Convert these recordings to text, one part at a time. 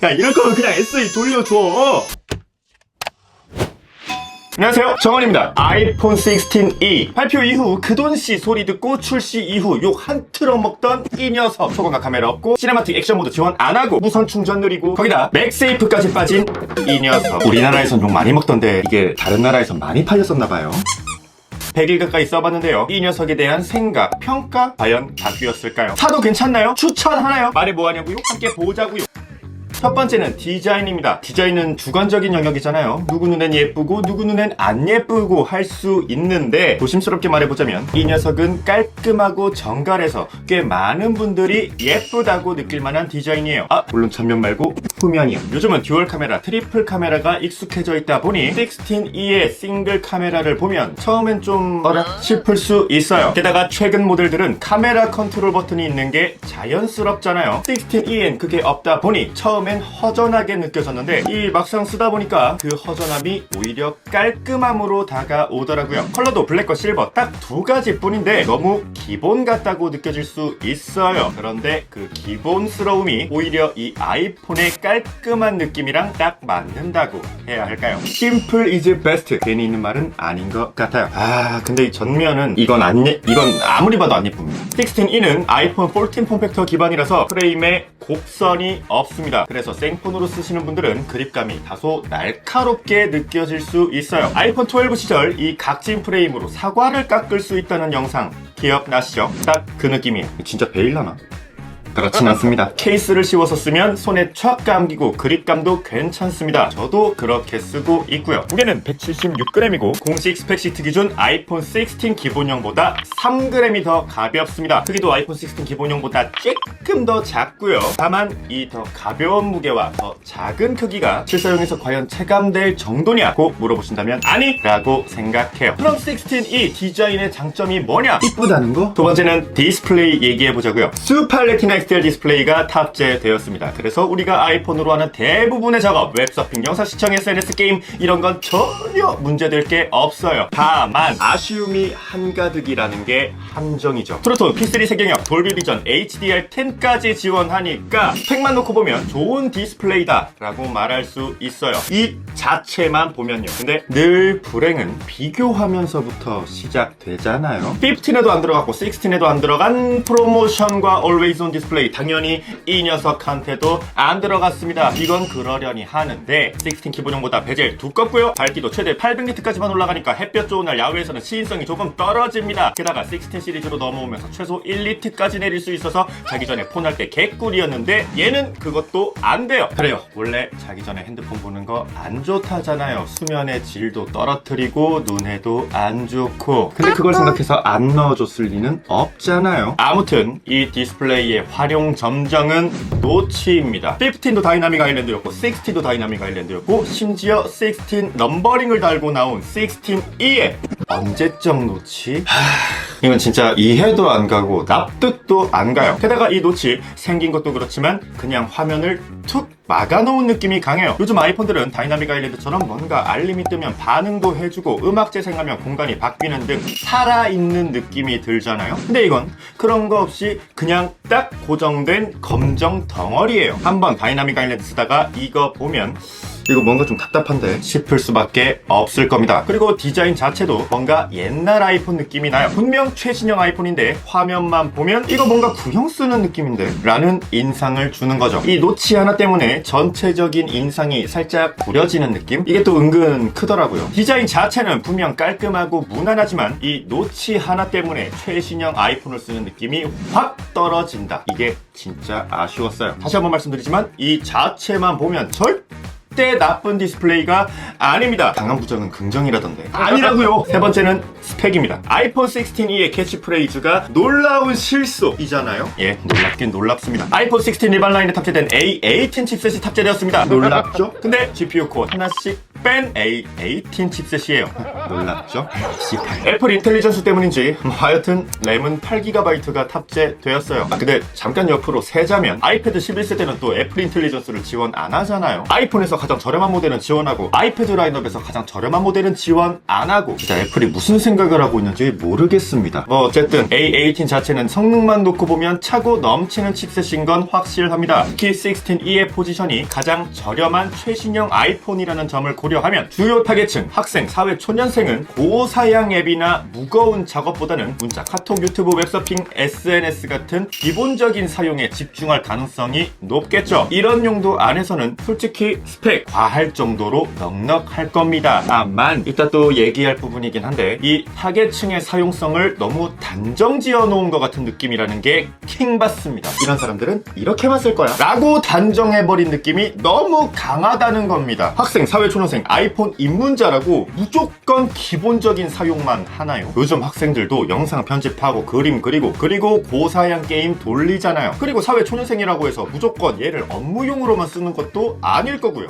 야, 이럴 거면 그냥 SE 돌려줘. 안녕하세요, 정원입니다. 아이폰 16e 발표 이후 그돈씨 소리 듣고 출시 이후 욕 한 트럭 먹던 이 녀석. 초광각 카메라 없고 시네마틱 액션 모드 지원 안 하고 무선 충전 느리고 거기다 맥세이프까지 빠진 이 녀석. 우리나라에선 욕 많이 먹던데 이게 다른 나라에선 많이 팔렸었나봐요. 100일 가까이 써봤는데요. 이 녀석에 대한 생각, 평가 과연 바뀌었을까요? 사도 괜찮나요? 추천하나요? 말해 뭐하냐고요? 함께 보자고요. 첫 번째는 디자인입니다. 디자인은 주관적인 영역이잖아요. 누구 눈엔 예쁘고 누구 눈엔 안 예쁘고 할 수 있는데 조심스럽게 말해보자면 이 녀석은 깔끔하고 정갈해서 꽤 많은 분들이 예쁘다고 느낄 만한 디자인이에요. 물론 전면 말고 후면이요. 요즘은 듀얼 카메라, 트리플 카메라가 익숙해져 있다 보니 16E의 싱글 카메라를 보면 처음엔 좀 어라 싶을 수 있어요. 게다가 최근 모델들은 카메라 컨트롤 버튼이 있는 게 자연스럽잖아요. 16E엔 그게 없다 보니 처음엔 허전하게 느껴졌는데 이 막상 쓰다 보니까 그 허전함이 오히려 깔끔함으로 다가오더라고요. 컬러도 블랙과 실버 딱 두 가지 뿐인데 너무 기본 같다고 느껴질 수 있어요. 그런데 그 기본스러움이 오히려 이 아이폰의 깔끔한 느낌이랑 딱 맞는다고 해야 할까요? Simple is best. 괜히 있는 말은 아닌 것 같아요. 근데 이 전면은 이건 아무리 봐도 안 예쁩니다. 16E는 아이폰 14 폼팩터 기반이라서 프레임에 곡선이 없습니다. 그래서 생폰으로 쓰시는 분들은 그립감이 다소 날카롭게 느껴질 수 있어요. 아이폰 12 시절 이 각진 프레임으로 사과를 깎을 수 있다는 영상 기억나시죠? 딱 그 느낌이에요. 진짜 베일라나? 그렇진 않습니다. 케이스를 씌워서 쓰면 손에 촥 감기고 그립감도 괜찮습니다. 저도 그렇게 쓰고 있고요. 무게는 176g이고 공식 스펙시트 기준 아이폰 16 기본형보다 3g이 더 가볍습니다. 크기도 아이폰 16 기본형보다 조금 더 작고요. 다만 이 더 가벼운 무게와 더 작은 크기가 실사용에서 과연 체감될 정도냐고 물어보신다면 아니라고 생각해요. 그럼 16E 디자인의 장점이 뭐냐? 이쁘다는 거? 두 번째는 디스플레이 얘기해보자고요. 슈퍼 레티나 XDR 디스플레이가 탑재되었습니다. 그래서 우리가 아이폰으로 하는 대부분의 작업, 웹서핑, 영상 시청, SNS 게임 이런 건 전혀 문제될 게 없어요. 다만 아쉬움이 한가득이라는 게 함정이죠. 트루톤, P3 색영역, 돌비 비전, HDR10까지 지원하니까 스펙만 놓고 보면 좋은 디스플레이다 라고 말할 수 있어요. 이 자체만 보면요. 근데 늘 불행은 비교하면서부터 시작되잖아요. 15에도 안 들어갔고 16에도 안 들어간 프로모션과 Always on 디스플레이 당연히 이 녀석한테도 안 들어갔습니다. 이건 그러려니 하는데 16 기본형보다 베젤 두껍고요. 밝기도 최대 800니트까지만 올라가니까 햇볕 좋은 날 야외에서는 시인성이 조금 떨어집니다. 게다가 16 시리즈로 넘어오면서 최소 1니트까지 내릴 수 있어서 자기 전에 폰 할 때 개꿀이었는데 얘는 그것도 안 돼요. 그래요. 원래 자기 전에 핸드폰 보는 거 안 좋다잖아요. 수면의 질도 떨어뜨리고 눈에도 안 좋고. 근데 그걸 생각해서 안 넣어줬을 리는 없잖아요. 아무튼 이 디스플레이의 활용 점정은 노치입니다. 15도 다이나믹 아일랜드였고 16도 다이나믹 아일랜드였고 심지어 16 넘버링을 달고 나온 16E에 언제적 노치? 이건 진짜 이해도 안 가고 납득도 안 가요. 게다가 이 노치 생긴 것도 그렇지만 그냥 화면을 툭 막아놓은 느낌이 강해요. 요즘 아이폰들은 다이나믹 아일랜드처럼 뭔가 알림이 뜨면 반응도 해주고 음악 재생하면 공간이 바뀌는 등 살아있는 느낌이 들잖아요. 근데 이건 그런 거 없이 그냥 딱 고정된 검정 덩어리예요. 한번 다이나믹 아일랜드 쓰다가 이거 보면 이거 뭔가 좀 답답한데 싶을 수밖에 없을 겁니다. 그리고 디자인 자체도 뭔가 옛날 아이폰 느낌이 나요. 분명 최신형 아이폰인데 화면만 보면 이거 뭔가 구형 쓰는 느낌인데 라는 인상을 주는 거죠. 이 노치 하나 때문에 전체적인 인상이 살짝 구려지는 느낌? 이게 또 은근 크더라고요. 디자인 자체는 분명 깔끔하고 무난하지만 이 노치 하나 때문에 최신형 아이폰을 쓰는 느낌이 확 떨어진다. 이게 진짜 아쉬웠어요. 다시 한번 말씀드리지만 이 자체만 보면 절대 나쁜 디스플레이가 아닙니다. 강한 부정은 긍정이라던데. 아니라고요. 세 번째는 스펙입니다. 아이폰 16E의 캐치프레이즈가 놀라운 실수이잖아요. 예, 놀랍긴 놀랍습니다. 아이폰 16 일반 라인에 탑재된 A18 칩셋이 탑재되었습니다. 놀랍죠? 근데 GPU 코어 하나씩 뺀 A18 칩셋이에요. 놀랍죠? 애플 인텔리전스 때문인지 하여튼 램은 8GB가 탑재되었어요. 근데 잠깐 옆으로 세자면 아이패드 11세대는 또 애플 인텔리전스를 지원 안 하잖아요. 아이폰에서 가장 저렴한 모델은 지원하고 아이패드 라인업에서 가장 저렴한 모델은 지원 안 하고 진짜 애플이 무슨 생각을 하고 있는지 모르겠습니다. 어쨌든 A18 자체는 성능만 놓고 보면 차고 넘치는 칩셋인 건 확실합니다. 특히 16E의 포지션이 가장 저렴한 최신형 아이폰이라는 점을 고려하면 주요 타겟층 학생, 사회 초년생은 고사양 앱이나 무거운 작업보다는 문자, 카톡, 유튜브, 웹서핑, SNS 같은 기본적인 사용에 집중할 가능성이 높겠죠. 이런 용도 안에서는 솔직히 스펙 과할 정도로 넉넉할 겁니다. 다만 이따 또 얘기할 부분이긴 한데 이 타겟층의 사용성을 너무 단정 지어 놓은 것 같은 느낌이라는 게 킹받습니다. 이런 사람들은 이렇게만 쓸 거야 라고 단정해버린 느낌이 너무 강하다는 겁니다. 학생, 사회초년생, 아이폰 입문자라고 무조건 기본적인 사용만 하나요? 요즘 학생들도 영상 편집하고 그림 그리고 고사양 게임 돌리잖아요. 그리고 사회초년생이라고 해서 무조건 얘를 업무용으로만 쓰는 것도 아닐 거고요.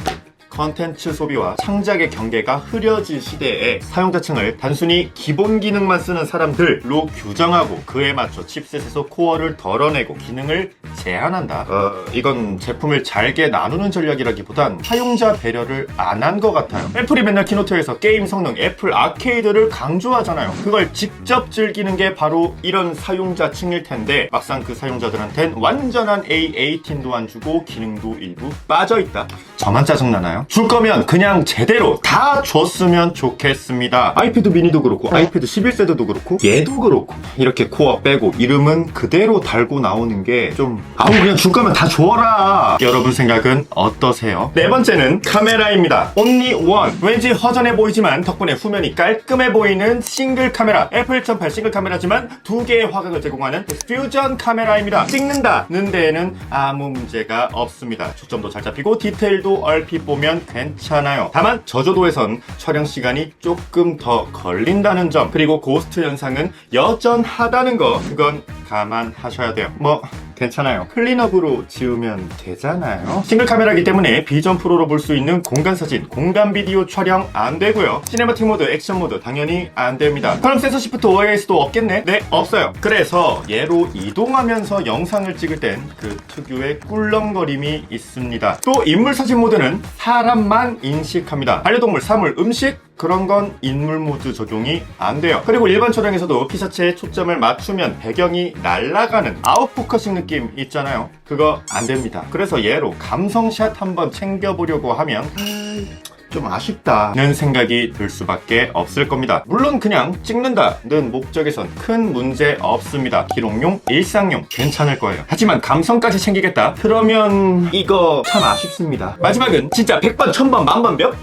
컨텐츠 소비와 창작의 경계가 흐려진 시대에 사용자층을 단순히 기본 기능만 쓰는 사람들로 규정하고 그에 맞춰 칩셋에서 코어를 덜어내고 기능을 제한한다. 이건 제품을 잘게 나누는 전략이라기보단 사용자 배려를 안 한 것 같아요. 애플이 맨날 키노트에서 게임 성능, 애플 아케이드를 강조하잖아요. 그걸 직접 즐기는 게 바로 이런 사용자층일 텐데 막상 그 사용자들한텐 완전한 A18도 안 주고 기능도 일부 빠져있다. 저만 짜증나나요? 줄 거면 그냥 제대로 다 줬으면 좋겠습니다. 아이패드 미니도 그렇고 아이패드 11세대도 그렇고 얘도 그렇고 이렇게 코어 빼고 이름은 그대로 달고 나오는 게 좀 그냥 줄 거면 다 줘라. 여러분 생각은 어떠세요? 네 번째는 카메라입니다. Only One. 왠지 허전해 보이지만 덕분에 후면이 깔끔해 보이는 싱글 카메라. 애플 1.8 싱글 카메라지만 두 개의 화각을 제공하는 퓨전 카메라입니다. 찍는다는 데에는 아무 문제가 없습니다. 초점도 잘 잡히고 디테일도 얼핏 보면 괜찮아요. 다만 저조도에선 촬영 시간이 조금 더 걸린다는 점, 그리고 고스트 현상은 여전하다는 거, 그건 감안하셔야 돼요. 괜찮아요. 클린업으로 지우면 되잖아요. 싱글 카메라이기 때문에 비전 프로로 볼 수 있는 공간 사진, 공간 비디오 촬영 안 되고요. 시네마틱 모드, 액션 모드 당연히 안 됩니다. 그럼 센서 시프트 OIS도 없겠네? 네, 없어요. 그래서 얘로 이동하면서 영상을 찍을 땐 그 특유의 꿀렁거림이 있습니다. 또 인물 사진 모드는 사람만 인식합니다. 반려동물, 사물, 음식 그런 건 인물 모드 적용이 안 돼요. 그리고 일반 촬영에서도 피사체에 초점을 맞추면 배경이 날아가는 아웃포커싱 느낌 있잖아요. 그거 안 됩니다. 그래서 얘로 감성샷 한번 챙겨보려고 하면 좀 아쉽다는 생각이 들 수밖에 없을 겁니다. 물론 그냥 찍는다는 목적에선 큰 문제 없습니다. 기록용, 일상용 괜찮을 거예요. 하지만 감성까지 챙기겠다? 그러면 이거 참 아쉽습니다. 마지막은 진짜 100번, 1000번, 만번 몇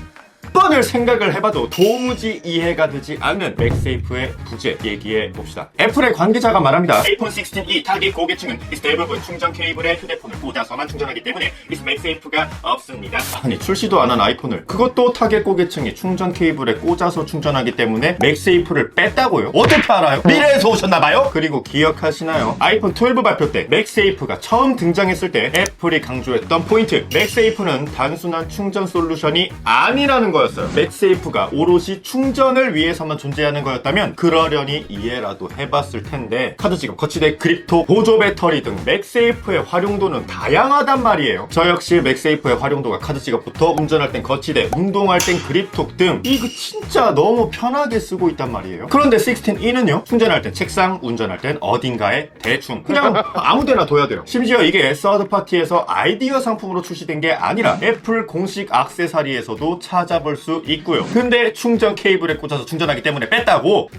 번을 생각을 해봐도 도무지 이해가 되지 않는 맥세이프의 부재 얘기해 봅시다. 애플의 관계자가 말합니다. 아이폰 16e 타깃 고객층은 이 대부분 충전 케이블에 휴대폰을 꽂아서만 충전하기 때문에 이 맥세이프가 없습니다. 아니 출시도 안 한 아이폰을 그것도 타겟 고객층이 충전 케이블에 꽂아서 충전하기 때문에 맥세이프를 뺐다고요? 어떻게 알아요? 미래에서 오셨나봐요? 그리고 기억하시나요? 아이폰 12 발표 때 맥세이프가 처음 등장했을 때 애플이 강조했던 포인트, 맥세이프는 단순한 충전 솔루션이 아니라는 거였어요. 맥세이프가 오롯이 충전을 위해서만 존재하는 거였다면 그러려니 이해라도 해봤을 텐데 카드 지갑, 거치대, 그립톡, 보조 배터리 등 맥세이프의 활용도는 다양하단 말이에요. 저 역시 맥세이프의 활용도가 카드 지갑부터 운전할 땐 거치대, 운동할 땐 그립톡 등 이거 진짜 너무 편하게 쓰고 있단 말이에요. 그런데 16E는요? 충전할 땐 책상, 운전할 땐 어딘가에 대충 그냥 아무데나 둬야 돼요. 심지어 이게 서드파티에서 아이디어 상품으로 출시된 게 아니라 애플 공식 액세서리에서도 찾아볼 수 있고요. 근데 충전 케이블에 꽂아서 충전하기 때문에 뺐다고?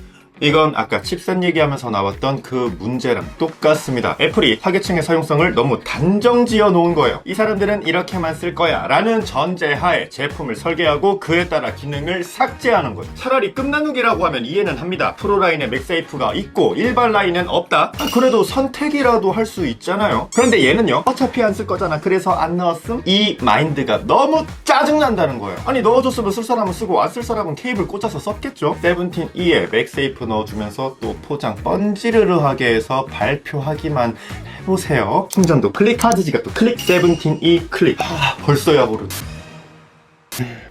이건 아까 칩셋 얘기하면서 나왔던 그 문제랑 똑같습니다. 애플이 타겟층의 사용성을 너무 단정 지어 놓은 거예요. 이 사람들은 이렇게만 쓸 거야 라는 전제하에 제품을 설계하고 그에 따라 기능을 삭제하는 거예요. 차라리 끝나누기라고 하면 이해는 합니다. 프로 라인에 맥세이프가 있고 일반 라인은 없다? 그래도 선택이라도 할 수 있잖아요. 그런데 얘는요, 어차피 안 쓸 거잖아 그래서 안 넣었음? 이 마인드가 너무 짜증난다는 거예요. 아니 넣어줬으면 쓸 사람은 쓰고 안 쓸 사람은 케이블 꽂아서 썼겠죠? 17E에 맥세이프 넣어주면서 또 포장 뻔지르르하게 해서 발표하기만 해보세요. 충전도 클릭, 카드 지갑도 클릭, 17E 클릭. 벌써야 모르네.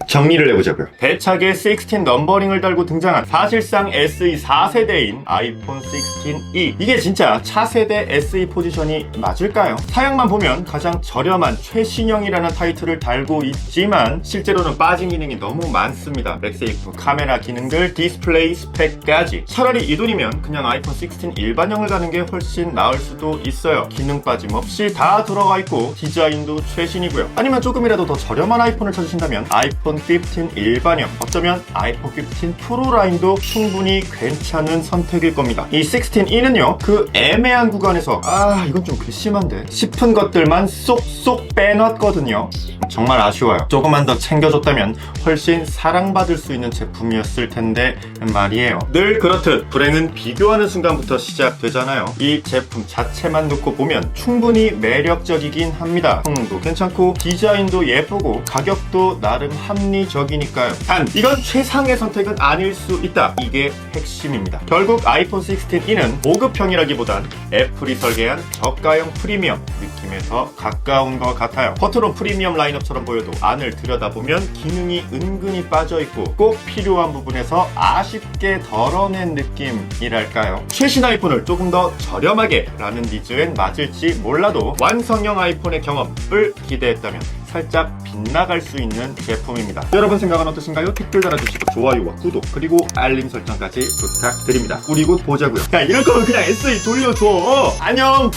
정리를 해보자고요. 대차게 16 넘버링을 달고 등장한 사실상 SE 4세대인 아이폰 16e. 이게 진짜 차세대 SE 포지션이 맞을까요? 사양만 보면 가장 저렴한 최신형이라는 타이틀을 달고 있지만 실제로는 빠진 기능이 너무 많습니다. 맥세이프, 카메라 기능들, 디스플레이 스펙까지. 차라리 이 돈이면 그냥 아이폰 16 일반형을 가는 게 훨씬 나을 수도 있어요. 기능 빠짐없이 다 들어가 있고 디자인도 최신이고요. 아니면 조금이라도 더 저렴한 아이폰을 찾으신다면 아이폰 15 일반형, 어쩌면 아이폰 15 프로 라인도 충분히 괜찮은 선택일 겁니다. 이 16e는요 그 애매한 구간에서 이건 좀 괘씸한데 싶은 것들만 쏙쏙 빼놨거든요. 정말 아쉬워요. 조금만 더 챙겨줬다면 훨씬 사랑받을 수 있는 제품이었을 텐데 말이에요. 늘 그렇듯 불행은 비교하는 순간부터 시작되잖아요. 이 제품 자체만 놓고 보면 충분히 매력적이긴 합니다. 성능도 괜찮고 디자인도 예쁘고 가격도 나름 합리적이니까요. 단 이건 최상의 선택은 아닐 수 있다. 이게 핵심입니다. 결국 아이폰 16e는 보급형이라기보단 애플이 설계한 저가형 프리미엄 느낌에 더 가까운 것 같아요. 겉으로 프리미엄 라인업처럼 보여도 안을 들여다보면 기능이 은근히 빠져있고 꼭 필요한 부분에서 아쉽게 덜어낸 느낌이랄까요. 최신 아이폰을 조금 더 저렴하게 라는 니즈엔 맞을지 몰라도 완성형 아이폰의 경험을 기대했다면 살짝 빗나갈 수 있는 제품입니다. 여러분 생각은 어떠신가요? 댓글 달아주시고 좋아요와 구독 그리고 알림 설정까지 부탁드립니다. 우리 곧 보자고요. 야, 이럴 거면 그냥 SE 돌려줘. 안녕.